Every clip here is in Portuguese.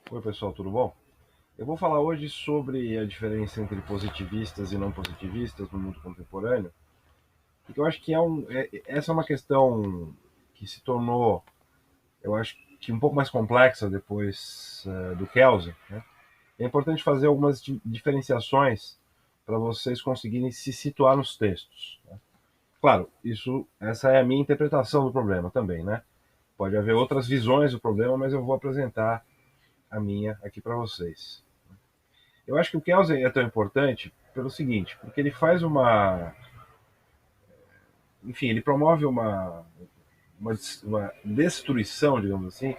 Oi, pessoal, tudo bom? Eu vou falar hoje sobre a diferença entre positivistas e não positivistas no mundo contemporâneo, porque eu acho que essa é uma questão que se tornou, eu acho que um pouco mais complexa depois do Kelsen, né? É importante fazer algumas diferenciações para vocês conseguirem se situar nos textos, né? Claro, essa é a minha interpretação do problema também, né? Pode haver outras visões do problema, mas eu vou apresentar a minha aqui para vocês. Eu acho que o Kelsen é tão importante pelo seguinte, porque ele faz uma. Enfim, ele promove uma destruição, digamos assim,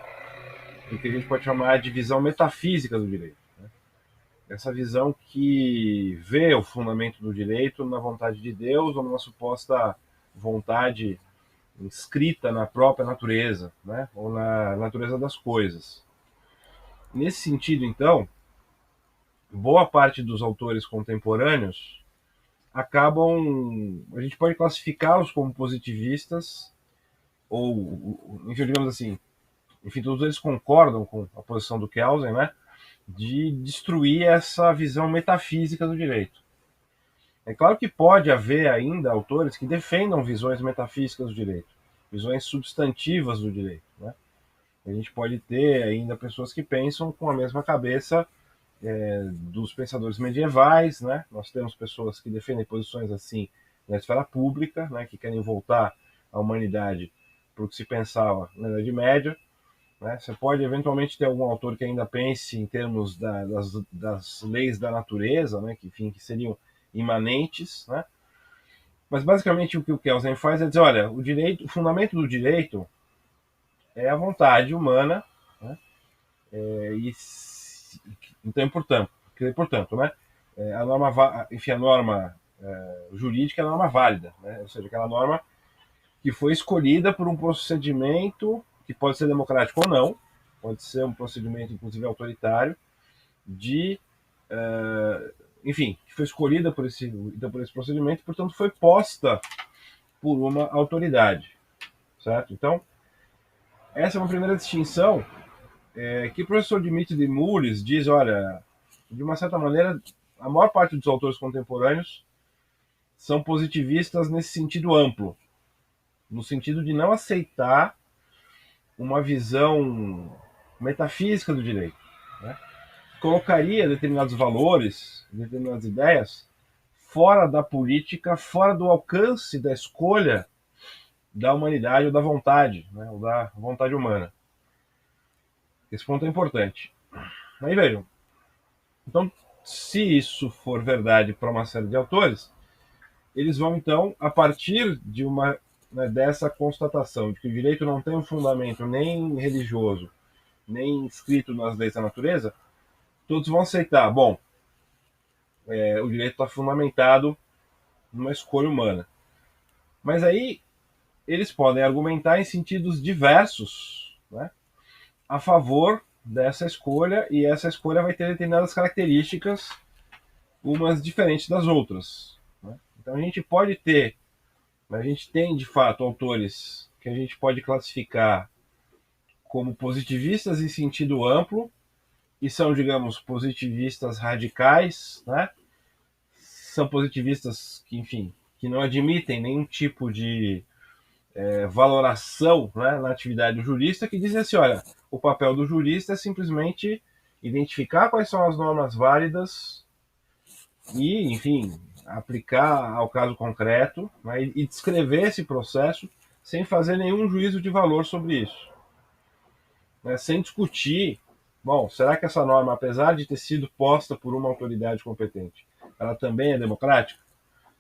do que a gente pode chamar de visão metafísica do direito. Essa visão que vê o fundamento do direito na vontade de Deus ou numa suposta vontade inscrita na própria natureza, né? Ou na natureza das coisas. Nesse sentido, então, boa parte dos autores contemporâneos acabam. A gente pode classificá-los como positivistas, ou, enfim, digamos assim, enfim, todos eles concordam com a posição do Kelsen, né? De destruir essa visão metafísica do direito. É claro que pode haver ainda autores que defendam visões metafísicas do direito, visões substantivas do direito, né? A gente pode ter ainda pessoas que pensam com a mesma cabeça dos pensadores medievais, né? Nós temos pessoas que defendem posições assim na esfera pública, né? Que querem voltar a humanidade para o que se pensava na Idade Média, né? Você pode eventualmente ter algum autor que ainda pense em termos das leis da natureza, né? Que, enfim, que seriam imanentes, né? Mas basicamente o que o Kelsen faz é dizer, olha, o fundamento do direito é a vontade humana, né? É, e, então, portanto, né? A norma, enfim, a norma jurídica é a norma válida, né? Ou seja, aquela norma que foi escolhida por um procedimento que pode ser democrático ou não, pode ser um procedimento, inclusive, autoritário, de, enfim, que foi escolhida por esse procedimento, portanto, foi posta por uma autoridade, certo? Então, essa é uma primeira distinção que o professor Dimitri de Mouris diz, olha, de uma certa maneira, a maior parte dos autores contemporâneos são positivistas nesse sentido amplo, no sentido de não aceitar uma visão metafísica do direito, né? Colocaria determinados valores, determinadas ideias fora da política, fora do alcance da escolha da humanidade ou da vontade, né? Ou da vontade humana. Esse ponto é importante. Aí vejam, então, se isso for verdade para uma série de autores, eles vão então, a partir de dessa constatação de que o direito não tem um fundamento nem religioso, nem escrito nas leis da natureza, todos vão aceitar, bom, o direito está fundamentado numa escolha humana. Mas aí eles podem argumentar em sentidos diversos, né, a favor dessa escolha, e essa escolha vai ter determinadas características, umas diferentes das outras, né? Então a gente tem de fato autores que a gente pode classificar como positivistas em sentido amplo, e são, digamos, positivistas radicais, né? São positivistas que, enfim, que não admitem nenhum tipo de valoração, né, na atividade do jurista, que dizem assim, olha, o papel do jurista é simplesmente identificar quais são as normas válidas e, enfim, aplicar ao caso concreto, né, e descrever esse processo sem fazer nenhum juízo de valor sobre isso, né, sem discutir, bom, será que essa norma, apesar de ter sido posta por uma autoridade competente, ela também é democrática?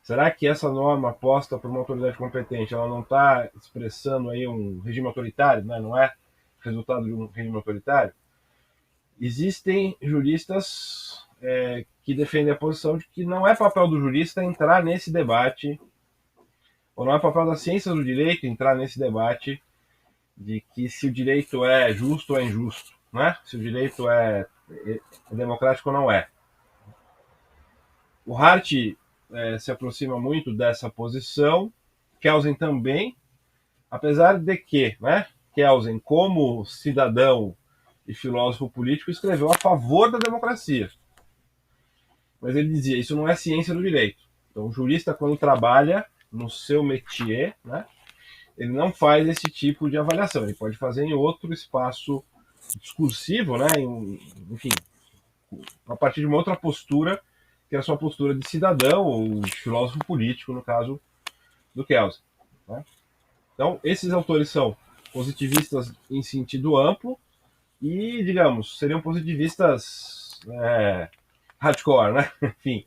Será que essa norma posta por uma autoridade competente, ela não está expressando aí um regime autoritário, né? Não é resultado de um regime autoritário? Existem juristas que defendem a posição de que não é papel do jurista entrar nesse debate, ou não é papel das ciências do direito entrar nesse debate de que se o direito é justo ou é injusto, né? Se o direito é democrático ou não é. O Hart se aproxima muito dessa posição, Kelsen também, apesar de que, né, Kelsen, como cidadão e filósofo político, escreveu a favor da democracia. Mas ele dizia, isso não é ciência do direito. Então, o jurista, quando trabalha no seu métier, né, ele não faz esse tipo de avaliação. Ele pode fazer em outro espaço discursivo, né, enfim, a partir de uma outra postura, que é a sua postura de cidadão ou de filósofo político, no caso do Kelsen. Né? Então, esses autores são positivistas em sentido amplo e, digamos, seriam positivistas hardcore, né? Enfim,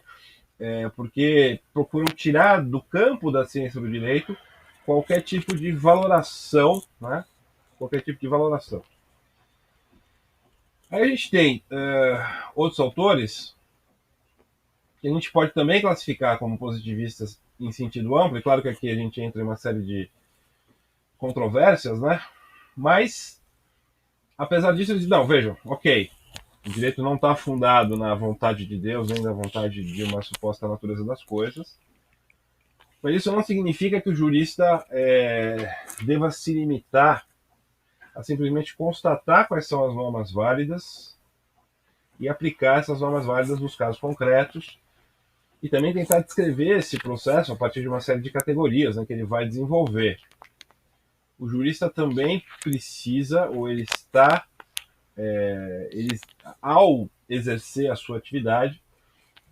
porque procuram tirar do campo da ciência do direito qualquer tipo de valoração, né? Qualquer tipo de valoração. Aí a gente tem outros autores que a gente pode também classificar como positivistas em sentido amplo, e claro que aqui a gente entra em uma série de controvérsias, né? Mas, apesar disso, eles dizem, não, vejam, ok, o direito não está fundado na vontade de Deus, nem na vontade de uma suposta natureza das coisas, mas isso não significa que o jurista deva se limitar a simplesmente constatar quais são as normas válidas e aplicar essas normas válidas nos casos concretos, e também tentar descrever esse processo a partir de uma série de categorias, né, que ele vai desenvolver. O jurista também precisa, ou ele está, ao exercer a sua atividade,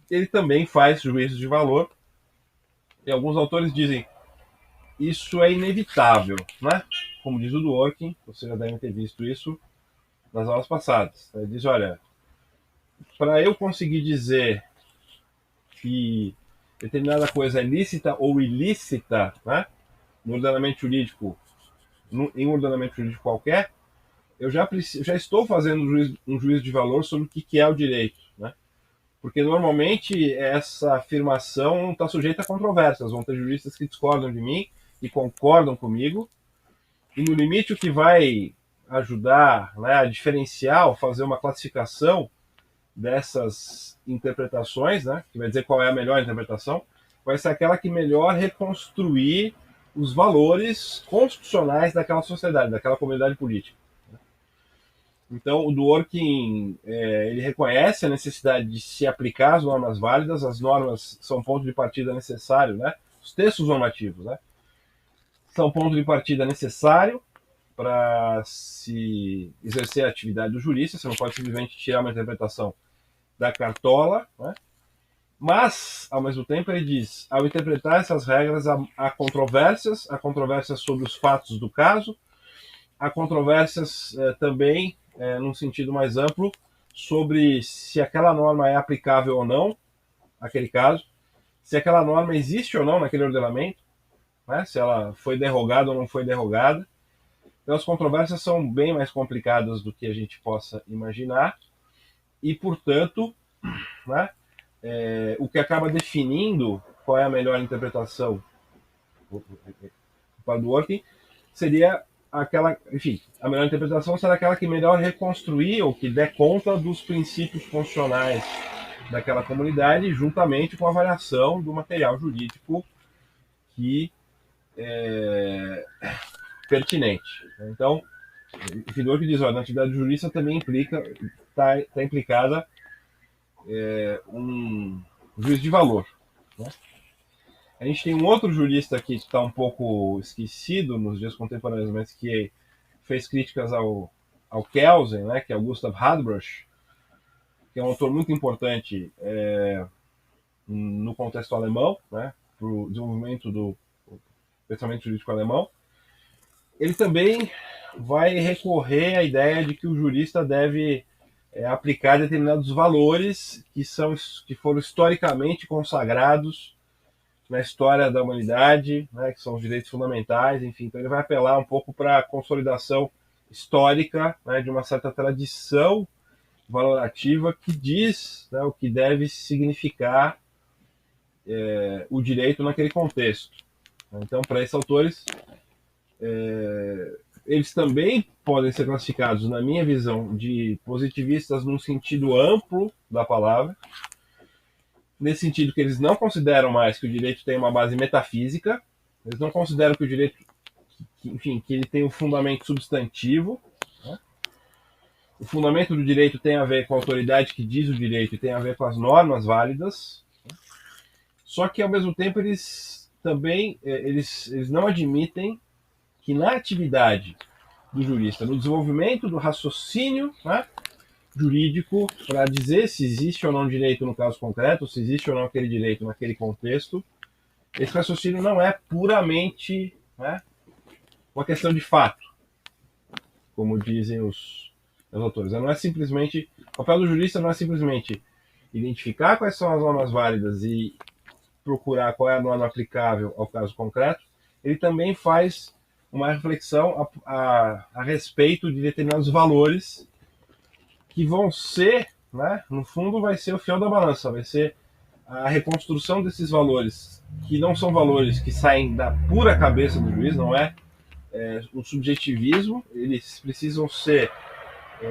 ele também faz juízos de valor. E alguns autores dizem isso é inevitável, né? Como diz o Dworkin, vocês já devem ter visto isso nas aulas passadas. Ele diz, olha, para eu conseguir dizer que determinada coisa é lícita ou ilícita, né, no ordenamento jurídico, em um ordenamento jurídico qualquer, eu já estou fazendo um juízo de valor sobre o que é o direito, né? Porque normalmente essa afirmação está sujeita a controvérsias, vão ter juristas que discordam de mim e concordam comigo, e no limite o que vai ajudar, né, a diferenciar ou fazer uma classificação dessas interpretações, né, que vai dizer qual é a melhor interpretação, vai ser aquela que melhor reconstruir os valores constitucionais daquela sociedade, daquela comunidade política. Então, o Dworkin, ele reconhece a necessidade de se aplicar as normas válidas, as normas são ponto de partida necessário, né, os textos normativos, né, são ponto de partida necessário para se exercer a atividade do jurista, você não pode simplesmente tirar uma interpretação da cartola, né? Mas, ao mesmo tempo, ele diz, ao interpretar essas regras, há controvérsias sobre os fatos do caso, há controvérsias também, num sentido mais amplo, sobre se aquela norma é aplicável ou não, naquele caso, se aquela norma existe ou não naquele ordenamento, né? Se ela foi derrogada ou não foi derrogada. Então, as controvérsias são bem mais complicadas do que a gente possa imaginar, e, portanto, né, o que acaba definindo qual é a melhor interpretação para o Dworkin seria aquela, enfim, a melhor interpretação será aquela que melhor reconstruir ou que der conta dos princípios funcionais daquela comunidade, juntamente com a avaliação do material jurídico que é pertinente. Então, o Dworkin diz, olha, na atividade jurista também está implicada um juiz de valor. Né? A gente tem um outro jurista aqui que está um pouco esquecido nos dias contemporâneos, mas que fez críticas ao Kelsen, né, que é o Gustav Hadbruch, que é um autor muito importante no contexto alemão, né, para o desenvolvimento do pensamento jurídico alemão. Ele também vai recorrer à ideia de que o jurista deve aplicar determinados valores que foram historicamente consagrados na história da humanidade, né, que são os direitos fundamentais, enfim. Então ele vai apelar um pouco para a consolidação histórica, né, de uma certa tradição valorativa que diz, né, o que deve significar o direito naquele contexto. Então, para esses autores, eles também podem ser classificados, na minha visão, de positivistas num sentido amplo da palavra, nesse sentido que eles não consideram mais que o direito tem uma base metafísica, eles não consideram que o direito, enfim, que ele tem um fundamento substantivo, né? o fundamento do direito tem a ver com a autoridade que diz o direito e tem a ver com as normas válidas, só que ao mesmo tempo eles também eles não admitem que na atividade do jurista, no desenvolvimento do raciocínio, né, jurídico, para dizer se existe ou não direito no caso concreto, se existe ou não aquele direito naquele contexto, esse raciocínio não é puramente, né, uma questão de fato, como dizem os autores. Não é simplesmente, o papel do jurista não é simplesmente identificar quais são as normas válidas e procurar qual é a norma aplicável ao caso concreto, ele também faz uma reflexão a respeito de determinados valores que vão ser, né, no fundo, vai ser o fiel da balança, vai ser a reconstrução desses valores, que não são valores que saem da pura cabeça do juiz, não é, o subjetivismo, eles precisam ser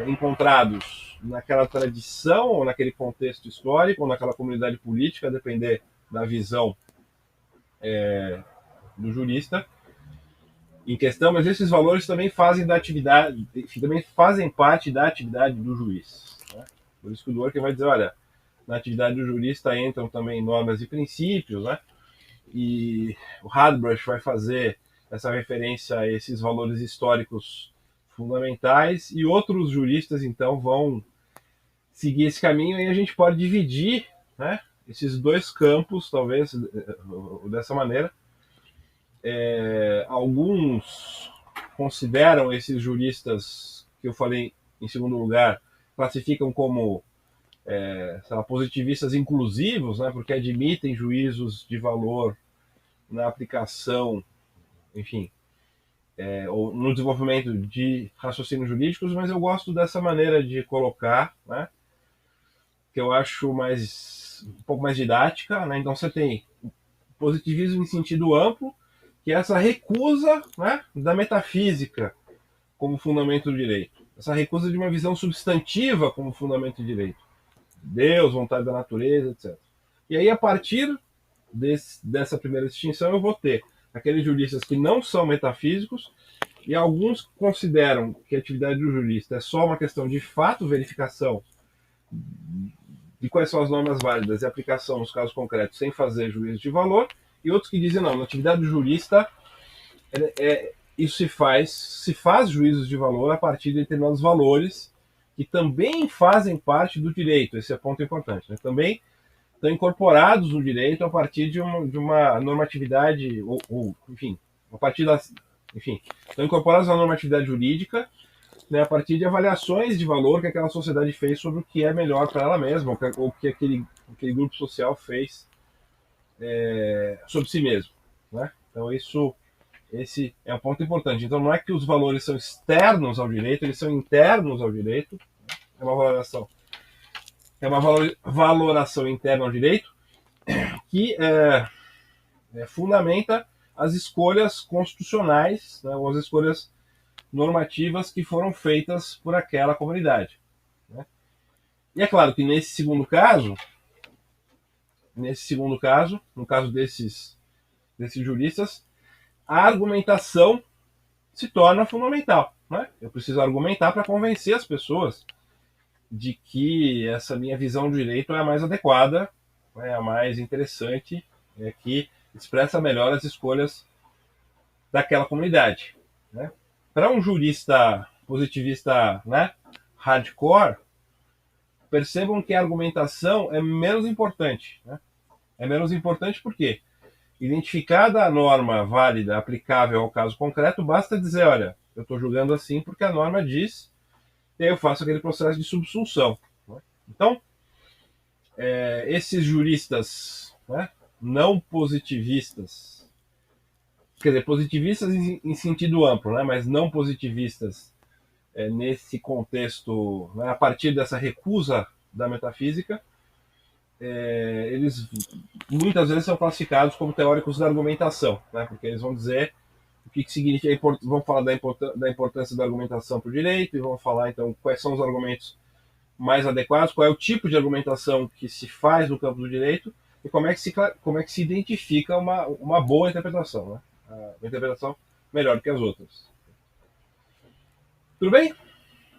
encontrados naquela tradição, ou naquele contexto histórico, ou naquela comunidade política, a depender da visão do jurista em questão, mas esses valores também fazem da atividade, também fazem parte da atividade do juiz. Né? Por isso que o Dworkin vai dizer, olha, na atividade do jurista entram também normas e princípios, né? E o Radbruch vai fazer essa referência a esses valores históricos fundamentais, e outros juristas, então, vão seguir esse caminho, e a gente pode dividir, né, esses dois campos, talvez, dessa maneira. Alguns consideram esses juristas que eu falei em segundo lugar, classificam como positivistas inclusivos, né, porque admitem juízos de valor na aplicação, enfim, ou no desenvolvimento de raciocínios jurídicos, mas eu gosto dessa maneira de colocar, né, que eu acho um pouco mais didática, né? Então você tem positivismo em sentido amplo, que é essa recusa, né, da metafísica como fundamento do direito, essa recusa de uma visão substantiva como fundamento do direito, Deus, vontade da natureza, etc. E aí, a partir dessa primeira distinção, eu vou ter aqueles juristas que não são metafísicos, e alguns consideram que a atividade do jurista é só uma questão de fato, verificação de quais são as normas válidas e aplicação nos casos concretos, sem fazer juízo de valor, e outros que dizem não, na atividade do jurista isso se faz juízos de valor a partir de determinados valores que também fazem parte do direito. Esse é o ponto importante, né? Também estão incorporados no direito a partir de uma normatividade, enfim, a partir das, enfim, estão incorporados na normatividade jurídica, né, a partir de avaliações de valor que aquela sociedade fez sobre o que é melhor para ela mesma, ou que aquele grupo social fez sobre si mesmo, né? Então esse é um ponto importante. Então não é que os valores são externos ao direito, eles são internos ao direito. É uma valoração interna ao direito que fundamenta as escolhas constitucionais, né, ou as escolhas normativas que foram feitas por aquela comunidade. Né? E é claro que nesse segundo caso, no caso desses juristas, a argumentação se torna fundamental. Né? Eu preciso argumentar para convencer as pessoas de que essa minha visão do direito é a mais adequada, é a mais interessante, é que expressa melhor as escolhas daquela comunidade. Né? Para um jurista positivista, né, hardcore, percebam que a argumentação é menos importante. Né? É menos importante porque, identificada a norma válida aplicável ao caso concreto, basta dizer, olha, eu estou julgando assim porque a norma diz, e aí eu faço aquele processo de subsunção. Né? Então, esses juristas, né, não positivistas, quer dizer, positivistas em sentido amplo, né, mas não positivistas nesse contexto, né, a partir dessa recusa da metafísica, eles muitas vezes são classificados como teóricos da argumentação, né, porque eles vão dizer o que significa, vão falar da importância da argumentação para o direito, e vão falar então quais são os argumentos mais adequados, qual é o tipo de argumentação que se faz no campo do direito, e como é que se identifica uma boa interpretação, né? Uma interpretação melhor que as outras. Tudo bem?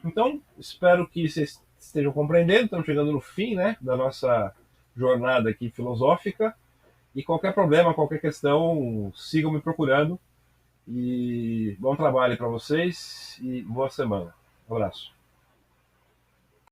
Então, espero que vocês estejam compreendendo. Estamos chegando no fim, né, da nossa jornada aqui filosófica. E qualquer problema, qualquer questão, sigam me procurando. E bom trabalho para vocês e boa semana. Um abraço.